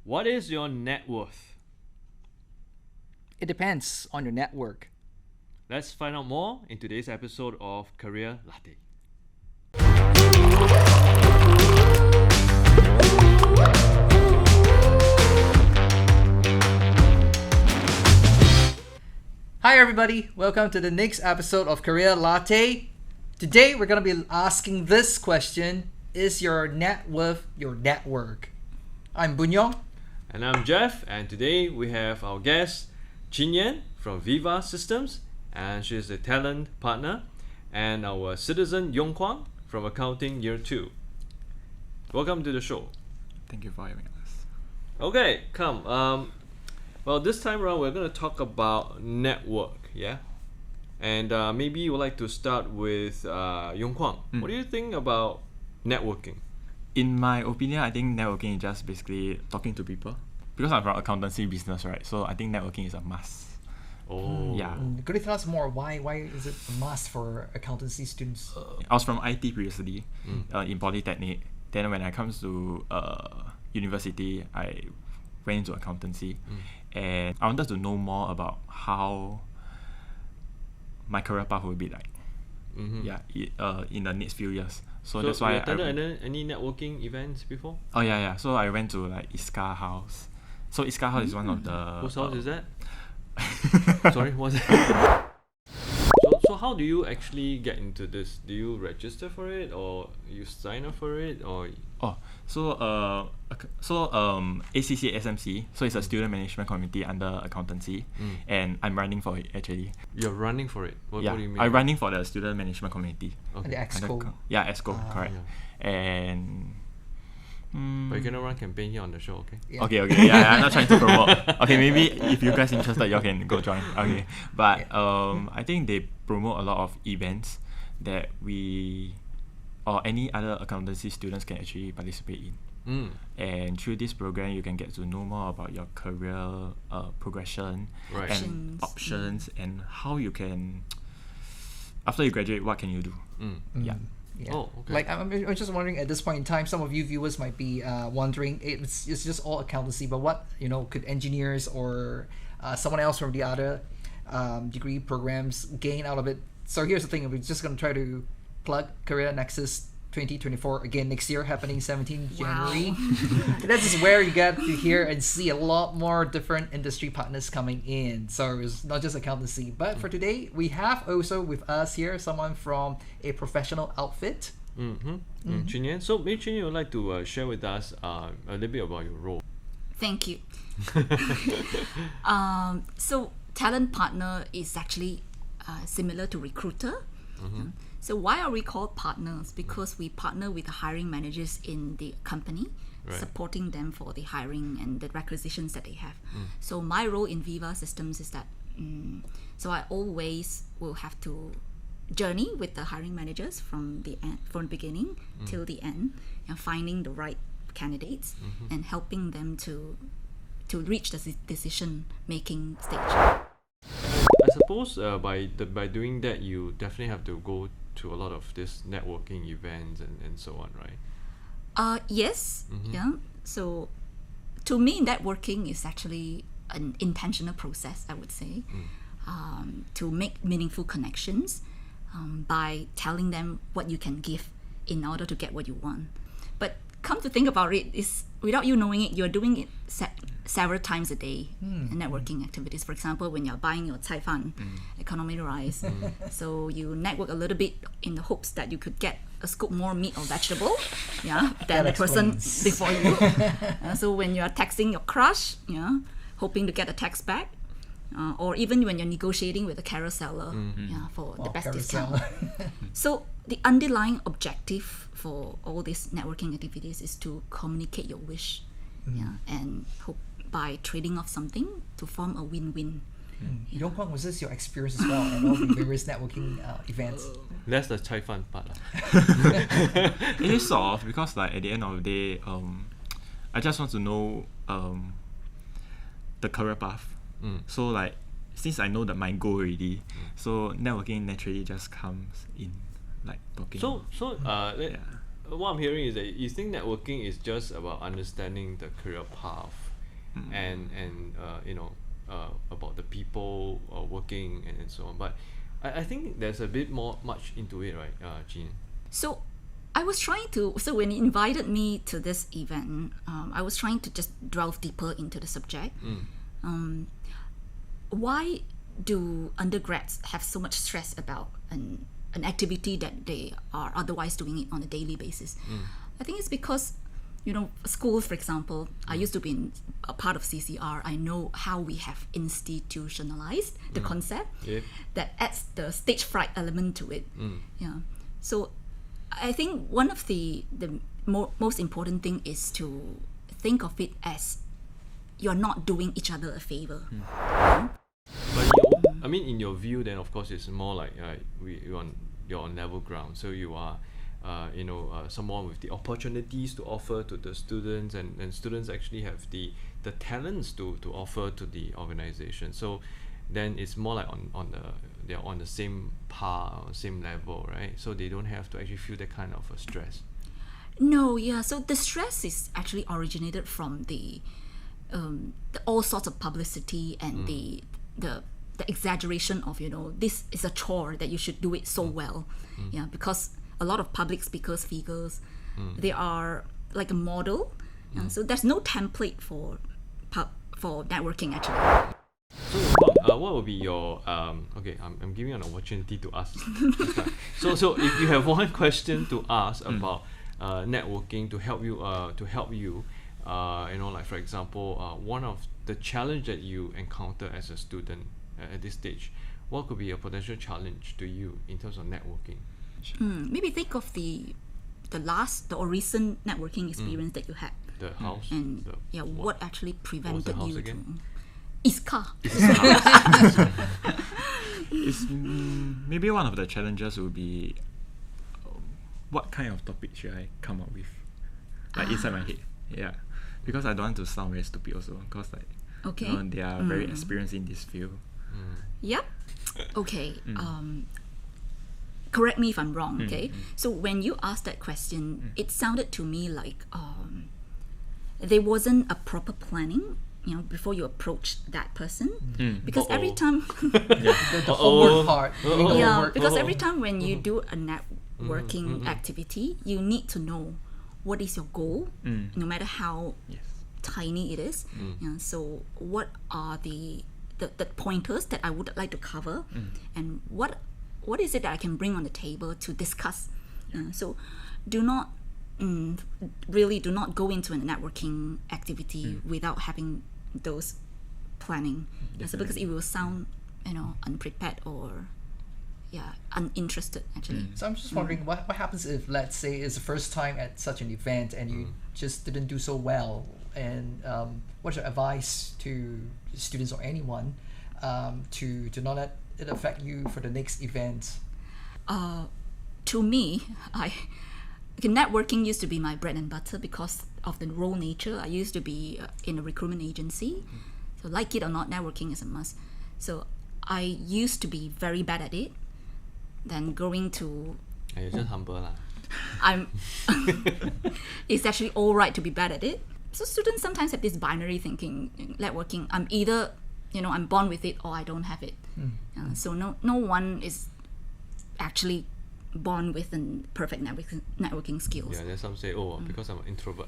What is your net worth? It depends on your network. Let's find out more in today's episode of Career La-Teh. Hi everybody, welcome to the next episode of Career La-Teh. Today we're going to be asking this question: is your net worth your network? I'm Boon Yong. And I'm Jeff, and today we have our guest, cyenl from Veeva Systems, and she's a talent partner, and our SITizen hun-yong-kwang from Accounting Year 2. Welcome to the show. Thank you for having us. Okay, come. Well, this time around we're going to talk about network, yeah? And maybe you would like to start with Yong-kwang. What do you think about networking? In my opinion, I think networking is just basically talking to people. Because I'm from accountancy business, right? So I think networking is a must. Oh. Yeah. Could you tell us more? Why is it a must for accountancy students? I was from IT previously in Polytechnic. Then when I comes to university, I went into accountancy. And I wanted to know more about how my career path will be like. In the next few years. So that's why you attended any networking events before? Oh yeah. So I went to like Iska House. So Iska House is one of the... Whose house is that? Sorry, what's that? So how do you actually get into this? Do you register for it, or you sign up for it, or... ACC SMC, so it's a student management committee under accountancy, and I'm running for it actually. You're running for it? What do you mean? I'm running for the student management committee. And the EXCO. EXCO, correct. Yeah. And but you cannot run campaign here on the show, okay? Yeah. Okay, yeah, I'm not trying to promote. Okay, maybe if you guys interested, you can go join. Okay, but I think they promote a lot of events that we or any other accountancy students can actually participate in. And through this program, you can get to know more about your career progression and options and how you can, after you graduate, what can you do? Yeah. Oh, okay. Like I'm just wondering at this point in time, some of you viewers might be wondering, it's just all accountancy, but what could engineers or someone else from the other degree programs gain out of it? So here's the thing: we're just gonna try to plug Career Nexus 2024 again next year, happening 17th January. This is where you get to hear and see a lot more different industry partners coming in. So it's not just accountancy. But for today, we have also with us here someone from a professional outfit. cyenl. So maybe cyenl would like to share with us a little bit about your role. Thank you. So talent partner is actually similar to recruiter. So why are we called partners? Because we partner with the hiring managers in the company, supporting them for the hiring and the requisitions that they have. So my role in Veeva Systems is that, so I always will have to journey with the hiring managers from the beginning till the end, and finding the right candidates and helping them to reach the decision making stage. I suppose by doing that, you definitely have to go to a lot of this networking events and so on, right? Yes. Yeah. So to me, networking is actually an intentional process, I would say, to make meaningful connections by telling them what you can give in order to get what you want. But come to think about it, is without you knowing it, you're doing it several times a day in networking activities. For example, when you're buying your cai fan, economy rice, so you network a little bit in the hopes that you could get a scoop more meat or vegetable than the person before you. So when you're texting your crush, hoping to get a text back, or even when you're negotiating with a carousel seller for the best discount. So the underlying objective for all these networking activities is to communicate your wish, and hope by trading off something to form a win-win. Yong-kwang, was this your experience as well at all the various networking events? That's the chai fan part. It is sort of, because like at the end of the day, I just want to know the career path. So like, since I know that my goal already, so networking naturally just comes in, like talking. So what I'm hearing is that you think networking is just about understanding the career path, and about the people working and so on. But I think there's a bit much into it, right, Jean? So I was trying to, so when you invited me to this event, I was trying to just delve deeper into the subject. Why do undergrads have so much stress about an activity that they are otherwise doing it on a daily basis? I think it's because, schools, for example, I used to be a part of CCR. I know how we have institutionalized the concept that adds the stage fright element to it. Yeah. So I think one of the most important thing is to think of it as you're not doing each other a favor. But in your view, then of course it's more like you're on level ground. So you are, someone with the opportunities to offer to the students, and students actually have the talents to offer to the organization. So then it's more like they're on the same par, same level, right? So they don't have to actually feel that kind of stress. No, yeah. So the stress is actually originated from the all sorts of publicity and the exaggeration of, this is a chore that you should do it so well. Yeah, because a lot of public speakers, figures, they are like a model. So there's no template for networking actually. So what would be your okay, I'm giving you an opportunity to ask. So if you have one question to ask about networking to help you like for example, one of the challenge that you encounter as a student at this stage, what could be a potential challenge to you in terms of networking? Maybe think of the recent networking experience that you had. The house. And what actually prevented you again? to Iska. Maybe one of the challenges would be what kind of topic should I come up with, like inside my head. Yeah, because I don't want to sound very stupid also, because they are very experienced in this field. Yep. Okay. Correct me if I'm wrong. Okay. So when you asked that question, it sounded to me like there wasn't a proper planning, before you approach that person, because every time the homework part. Because every time when you do a networking activity, you need to know what is your goal, no matter how tiny it is. So what are the pointers that I would like to cover, and what is it that I can bring on the table to discuss? So do not go into a networking activity without having those planning. So because it will sound unprepared or uninterested actually. So I'm just wondering what happens if, let's say, it's the first time at such an event and you just didn't do so well, and what's your advice to students or anyone to not let it affect you for the next event? To me, networking used to be my bread and butter because of the role nature. I used to be in a recruitment agency, so like it or not, networking is a must. So I used to be very bad at it. Then going to you're just humble lah. It's actually all right to be bad at it. So students sometimes have this binary thinking. Networking, I'm either I'm born with it or I don't have it. So no one is actually born with a perfect networking skills. Yeah, there's some say, because I'm an introvert,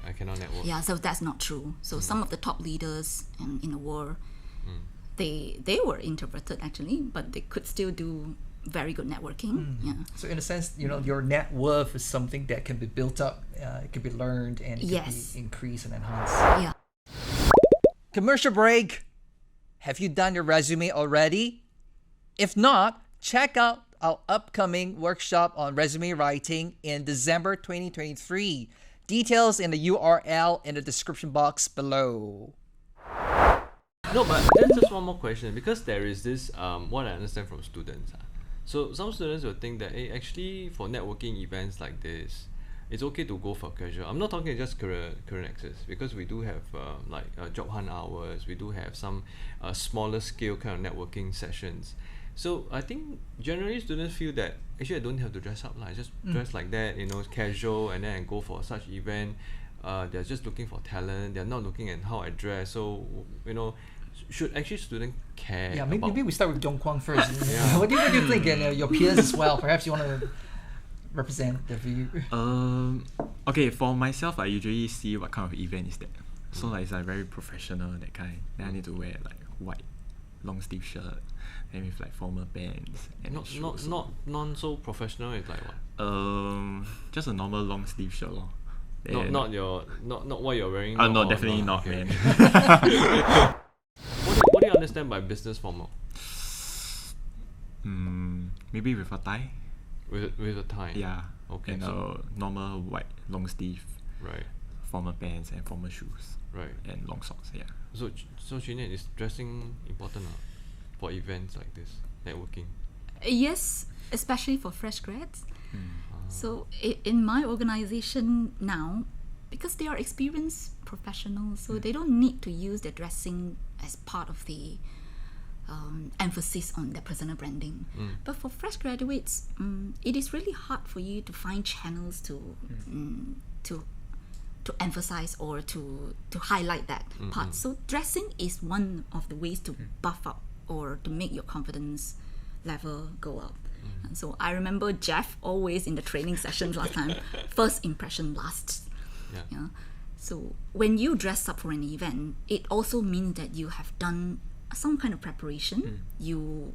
I cannot network. Yeah, so that's not true. So some of the top leaders in the world, they were introverted actually, but they could still do very good networking. Yeah. So in a sense, your net worth is something that can be built up, it can be learned, and it can be increased and enhanced. Yeah. Commercial break. Have you done your resume already? If not, check out our upcoming workshop on resume writing in December 2023. Details in the URL in the description box below. No, but there's just one more question, because there is this, what I understand from students. So some students will think that actually for networking events like this, it's okay to go for casual. I'm not talking just career access, because we do have job hunt hours, we do have some smaller scale kind of networking sessions. So I think generally students feel that actually I don't have to dress up, I just dress like that, casual, and then I go for such event. they're just looking for talent. They're not looking at how I dress. So should actually student care? Yeah, maybe we start with Yong-kwang first. Yeah. What do you think, and your peers as well? Perhaps you want to represent the view. Okay, for myself, I usually see what kind of event is that. So like it's like very professional, that kind. Then I need to wear like white long sleeve shirt, and with like formal pants and shoes. Not so professional. It's like what? Just a normal long sleeve shirt lor. Not what you're wearing. No, definitely not, okay. man. What do you understand by business formal? Maybe with a tie. With a tie. Yeah. Okay. And So, a normal white long sleeve, right. formal pants and formal shoes. Right. And long socks. Yeah. So Chinyan, is dressing important for events like this, networking? Yes, especially for fresh grads. So in my organization now, because they are experienced professionals, so they don't need to use their dressing as part of the emphasis on their personal branding. But for fresh graduates, it is really hard for you to find channels to emphasize or to highlight that part. So dressing is one of the ways to buff up or to make your confidence level go up. And so I remember Jeff always in the training sessions last time, first impression lasts. Yeah. So when you dress up for an event, it also means that you have done some kind of preparation. You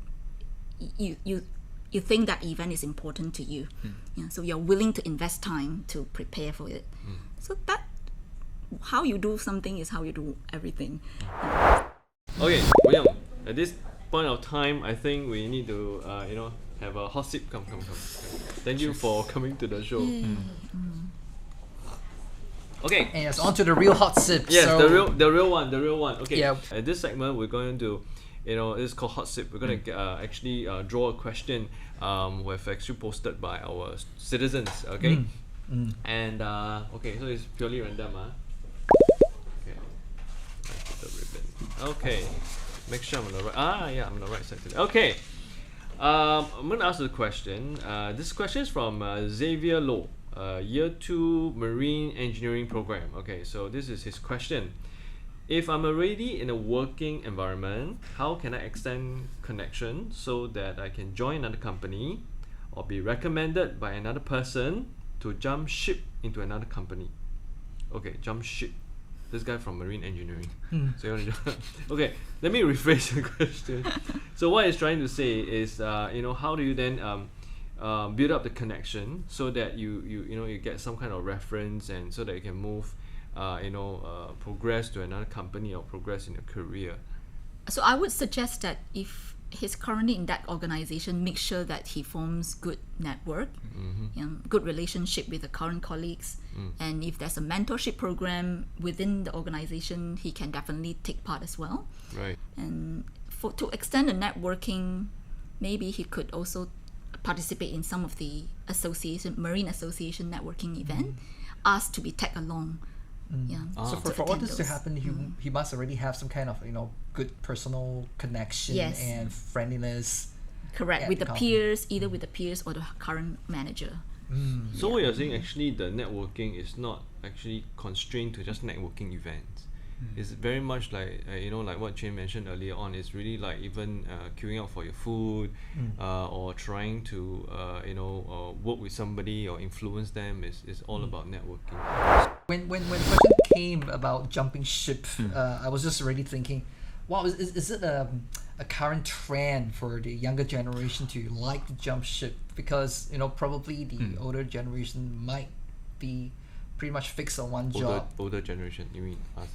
think that event is important to you. Yeah, so you're willing to invest time to prepare for it. So that how you do something is how you do everything. Okay, Boon Yong, at this point of time, I think we need to have a hot sip. Come. Thank you for coming to the show. Okay. And yes, on to the real hot sip. Yes, so, the real one. Okay. Yeah. At this segment, we're going to, it's called hot sip. We're going to actually draw a question, with actually posted by our citizens. Okay. And okay, so it's purely random. Okay. Let's put the ribbon. Okay. Make sure I'm on the right. I'm on the right side today. Okay. I'm going to ask the question. This question is from Xavier Low, Year 2 Marine Engineering Program. Okay, so this is his question. If I'm already in a working environment, how can I extend connection so that I can join another company or be recommended by another person to jump ship into another company? Okay, jump ship. This guy from marine engineering. So you want to okay, let me rephrase the question. So what he's trying to say is, how do you then build up the connection so that you get some kind of reference, and so that you can move, progress to another company or progress in your career? So I would suggest that if he's currently in that organization, make sure that he forms good network, good relationship with the current colleagues, and if there's a mentorship program within the organization, he can definitely take part as well. Right. And to extend the networking, maybe he could also participate in some of the marine association networking event, asked to be tagged along. Yeah. So to for all attend this to those. happen, he must already have some kind of good personal connection Yes. and friendliness. Correct, at with the the company. peers, either with the peers or the current manager. So what you're saying, actually the networking is not actually constrained to just networking events. It's very much like like what Chen mentioned earlier on. It's really like even queuing up for your food, or trying to work with somebody or influence them. Is all about networking. When question came about jumping ship, I was just already thinking, wow, is it a current trend for the younger generation to like to jump ship? Because probably the older generation might be pretty much fixed on one job. Older generation, you mean us?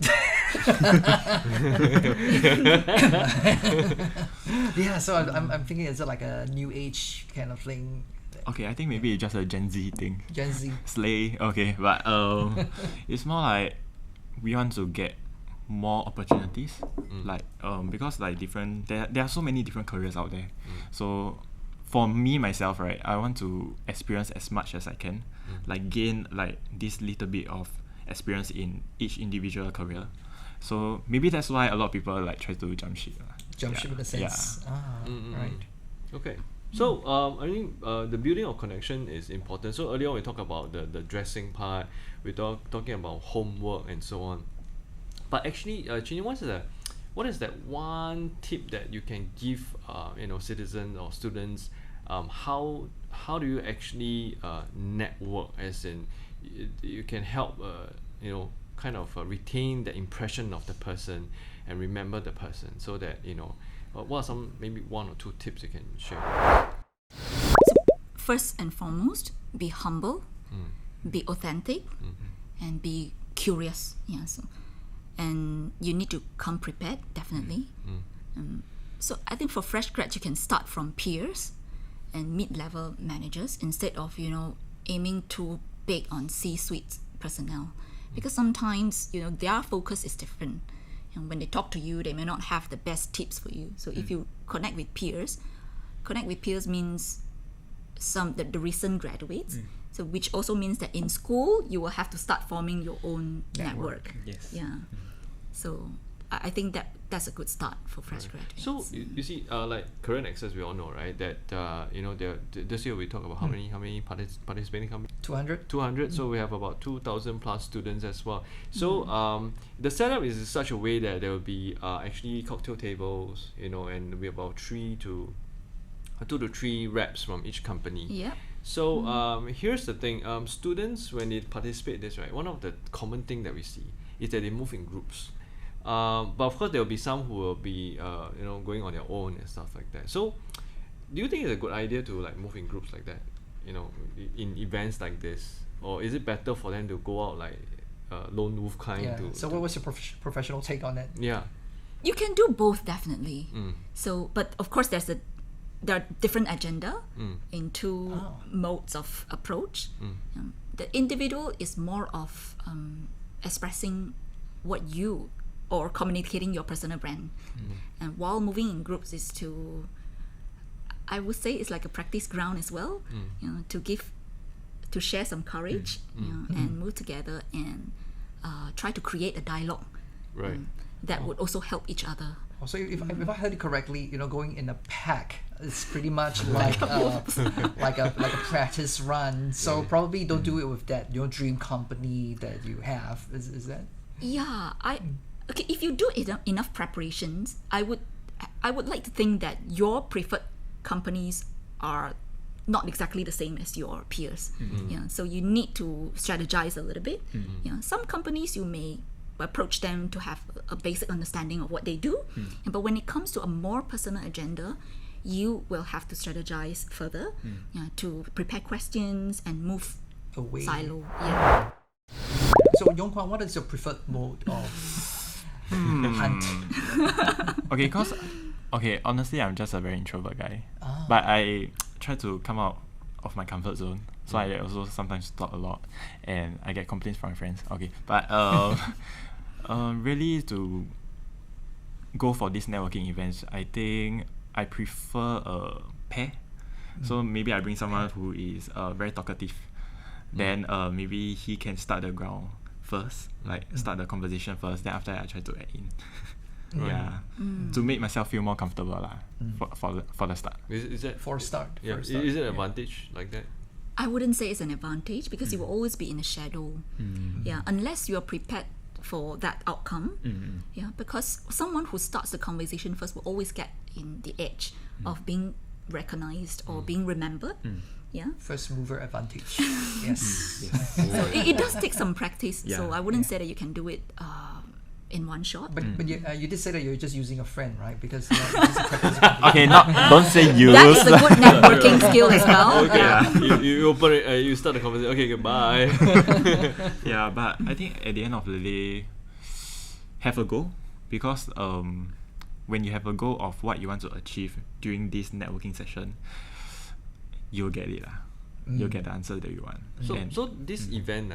Yeah, so I'm thinking, is it like a new age kind of thing? Okay, I think maybe it's just a Gen Z thing. Gen Z. Slay. Okay, but it's more like we want to get more opportunities, like because like there are so many different careers out there. So for me myself, right, I want to experience as much as I can, like gain like this little bit of experience in each individual career. So maybe that's why a lot of people like try to jump ship. Jump ship in a sense. Yeah. Right. Okay. So I think the building of connection is important. So earlier on we talked about the dressing part, talking about homework and so on. But actually, Chin, what is that one tip that you can give citizens or students? How do you actually network? As in, you can help kind of retain the impression of the person and remember the person, so that what are some maybe one or two tips you can share? So first and foremost, be humble, be authentic, and be curious. Yeah. So, and you need to come prepared, definitely. So I think for fresh grads, you can start from peers and mid-level managers instead of aiming too big on C-suite personnel, because sometimes their focus is different. When they talk to you, they may not have the best tips for you. So if you connect with peers means the recent graduates. So which also means that in school you will have to start forming your own network. Yes. Yeah. So I think that's a good start for fresh graduates. So you see, like Career Access, we all know, right? That this year we talk about how many participating companies? 200. 200. So we have about 2,000 plus students as well. So the setup is in such a way that there will be actually cocktail tables, and there'll be about 2 to 3 reps from each company. Yeah. So here's the thing: students, when they participate in this, right, one of the common thing that we see is that they move in groups. But of course, there will be some who will be going on their own and stuff like that. So, do you think it's a good idea to like move in groups like that, in events like this, or is it better for them to go out like lone wolf kind? Yeah. So what was your professional take on that? Yeah. You can do both, definitely. So, but of course, there are different agenda in two modes of approach. The individual is more of expressing what you or communicating your personal brand, and while moving in groups is I would say it's like a practice ground as well. To share some courage, and move together and try to create a dialogue. Right. That would also help each other. So if I heard it correctly, going in a pack is pretty much like like a practice run. So probably don't do it with that dream company that you have. Is that? Yeah, okay. If you do enough preparations, I would like to think that your preferred companies are not exactly the same as your peers. Yeah, so you need to strategize a little bit. Yeah, some companies you may approach them to have a basic understanding of what they do, but when it comes to a more personal agenda, you will have to strategize further, to prepare questions and move Away. silo. Yeah. So Yong-kwang, what is your preferred mode of hunt? Honestly, I'm just a very introvert guy. But I try to come out of my comfort zone. So I also sometimes talk a lot, and I get complaints from my friends. But really to go for these networking events, I think I prefer a pair. So maybe I bring someone who is very talkative. Then maybe he can start the ground first, start the conversation first. Then after that, I try to add in. To make myself feel more comfortable for the start. Is that For start. Yeah. For start. Is it an advantage like that? I wouldn't say it's an advantage because you will always be in the shadow. Yeah, unless you are prepared for that outcome. Yeah, because someone who starts the conversation first will always get in the edge of being recognized or being remembered. Yeah. First mover advantage. Yes. So it does take some practice. So I wouldn't say that you can do it in one shot. But you did say that you're just using a friend, right? Because Okay, don't say use. That is a good networking skill as well. Okay. Yeah. You open it. You start the conversation. Okay, goodbye. Yeah, but I think at the end of the day, have a goal, because when you have a goal of what you want to achieve during this networking session, you'll get it. You'll get the answer that you want. So this event,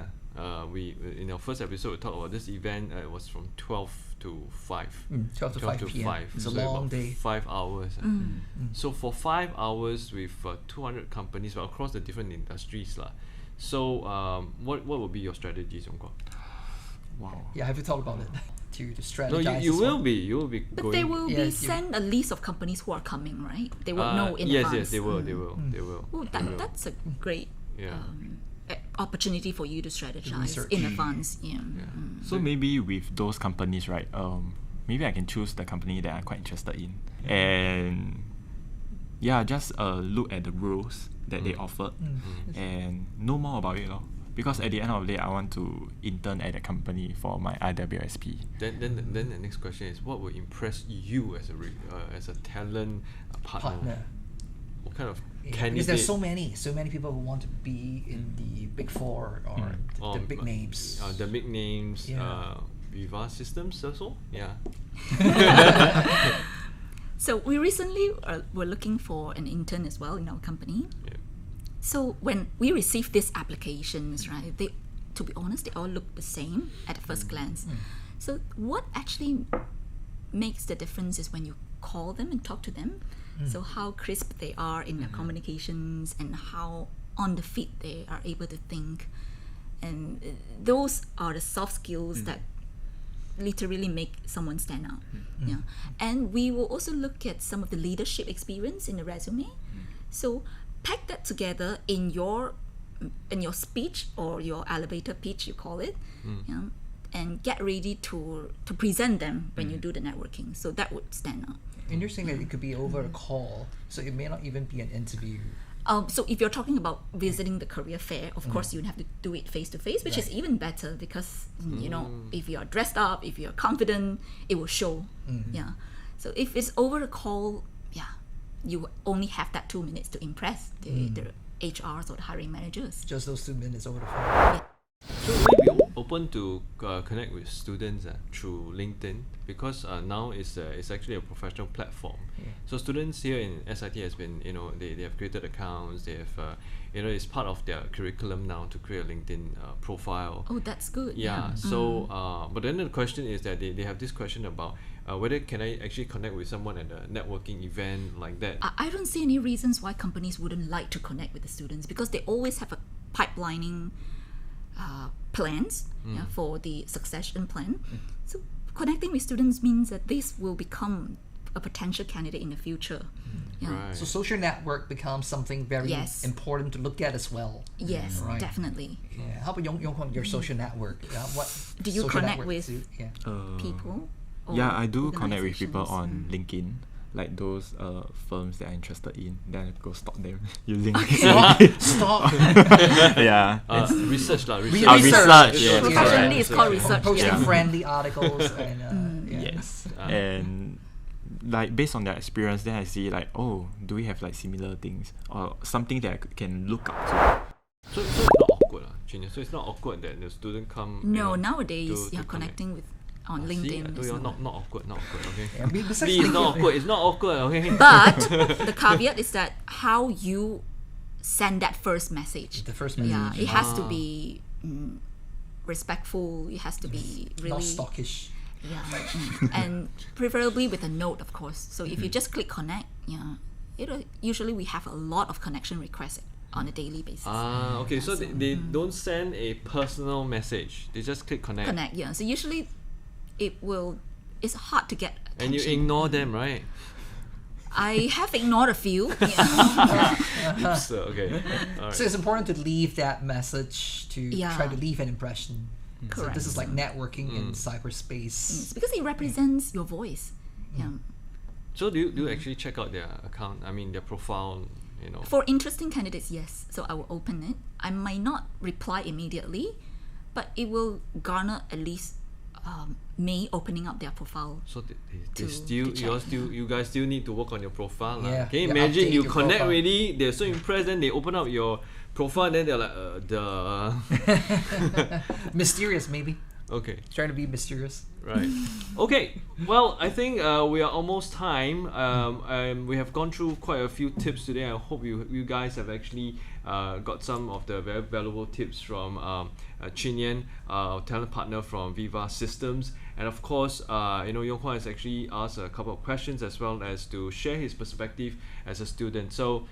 we in our first episode we talked about this event. It was from 12 to 5. 12 to 5 p.m. It's a long about day. 5 hours. So for 5 hours with 200 companies, but across the different industries, So what would be your strategies, Yong-kwang? Wow. Yeah, have you thought about it? to strategize. No, you as will well. be. You will be But going. they will be Yes, sent a list of companies who are coming, right? They will know in yes, advance. yes, they will. They will. They will. Oh, They will. that's a great Yeah. opportunity for you to strategize Research. in advance. Yeah. So maybe with those companies, right? Maybe I can choose the company that I'm quite interested in, and yeah, just look at the roles that they offered and know more about it, lor. Because at the end of the day, I want to intern at a company for my IWSP. Then the next question is, what will impress you as a talent partner? What kind of candidate? Because there's so many people who want to be in the big four or the big names. The big names. Yeah. Veeva systems also. Yeah. So we recently were looking for an intern as well in our company. Yeah. So when we received these applications, right, to be honest, they all look the same at first glance. So what actually makes the difference is when you call them and talk to them. So how crisp they are in their communications and how on the feet they are able to think. And those are the soft skills that literally make someone stand out. Yeah. And we will also look at some of the leadership experience in the resume. So pack that together in your speech or your elevator pitch, you call it, and get ready to present them when you do the networking. So that would stand out. Interesting that it could be over a call, so it may not even be an interview. So if you're talking about visiting the career fair, of course you have to do it face to face, which is even better because you know, if you're dressed up, if you're confident, it will show. Yeah. So if it's over a call, you only have that 2 minutes to impress the HRs or the hiring managers. Just those 2 minutes over the phone. So will you be open to connect with students through LinkedIn, because now it's actually a professional platform. So students here in SIT has been, they have created accounts. They have it's part of their curriculum now to create a LinkedIn profile. Oh, that's good. Yeah. So but then the question is that they have this question about whether can I actually connect with someone at a networking event like that. I don't see any reasons why companies wouldn't like to connect with the students, because they always have a pipelining plans for the succession plan. So connecting with students means that this will become a potential candidate in the future. Right. So social network becomes something very important to look at as well. Yes, Right. definitely. Yeah. How about Yong-kwang, your social network? What Do you social connect networks with people? or Yeah, I do connect with people organizations? on LinkedIn, like those firms that I'm interested in. Then I go stalk them using Stop. yeah. It's research lah. Research. Research, yes. Professionally, correct. it's called research. Posting Yeah. friendly articles and Yes. And like based on their experience, then I see like, oh, do we have like similar things or something that I can look up to? So it's not awkward, Genius. So it's not awkward that the student come. No, to nowadays you're connect. connecting with on See, I LinkedIn. told is you not- not awkward, okay. Yeah, besides Please, LinkedIn, not awkward. It's not awkward, okay. But the caveat is that how you send that first message. the first message. Yeah, it has to be respectful. It has to be really Not stockish. Yeah, and preferably with a note, of course. So if you just click connect, usually we have a lot of connection requests on a daily basis. Okay. So they don't send a personal message. They just click connect. Connect, yeah. So usually it's hard to get attention. And you ignore them, right? I have ignored a few. Yeah. So, okay. All right. So it's important to leave that message to Yeah. try to leave an impression. So Correct. this is like networking in cyberspace. It's because it represents your voice. Yeah. So do you actually check out their account? I mean, their profile. For interesting candidates, yes. So I will open it. I might not reply immediately, but it will garner at least me opening up their profile. So they To still, check, you guys still need to work on your profile. Yeah, Can you yeah, imagine update you your connect profile. already? They're so impressed. Then they open up your profile. Then they're like, Mysterious, maybe. Okay. Trying to be mysterious. Right. Okay. Well, I think we are almost time. We have gone through quite a few tips today. I hope you guys have actually got some of the very valuable tips from Chinyan, our talent partner from Veeva Systems, and of course, Yong-kwang has actually asked a couple of questions as well as to share his perspective as a student. So.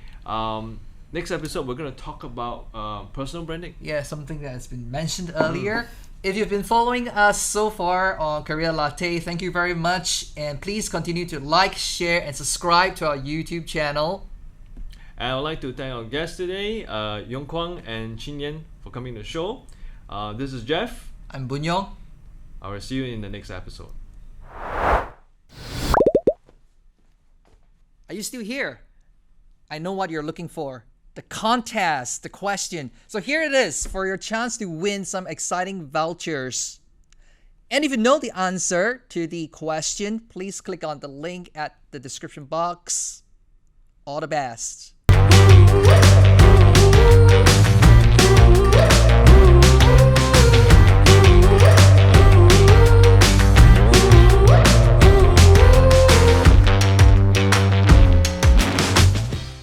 Next episode, we're going to talk about personal branding. Yeah, something that has been mentioned earlier. If you've been following us so far on Career La-Teh, thank you very much. And please continue to like, share, and subscribe to our YouTube channel. And I would like to thank our guests today, Yong-kwang and Chinyan, for coming to the show. This is Jeff. I'm Boon Yong. I will see you in the next episode. Are you still here? I know what you're looking for. The contest, the question. So here it is for your chance to win some exciting vouchers. And if you know the answer to the question, please click on the link at the description box. All the best.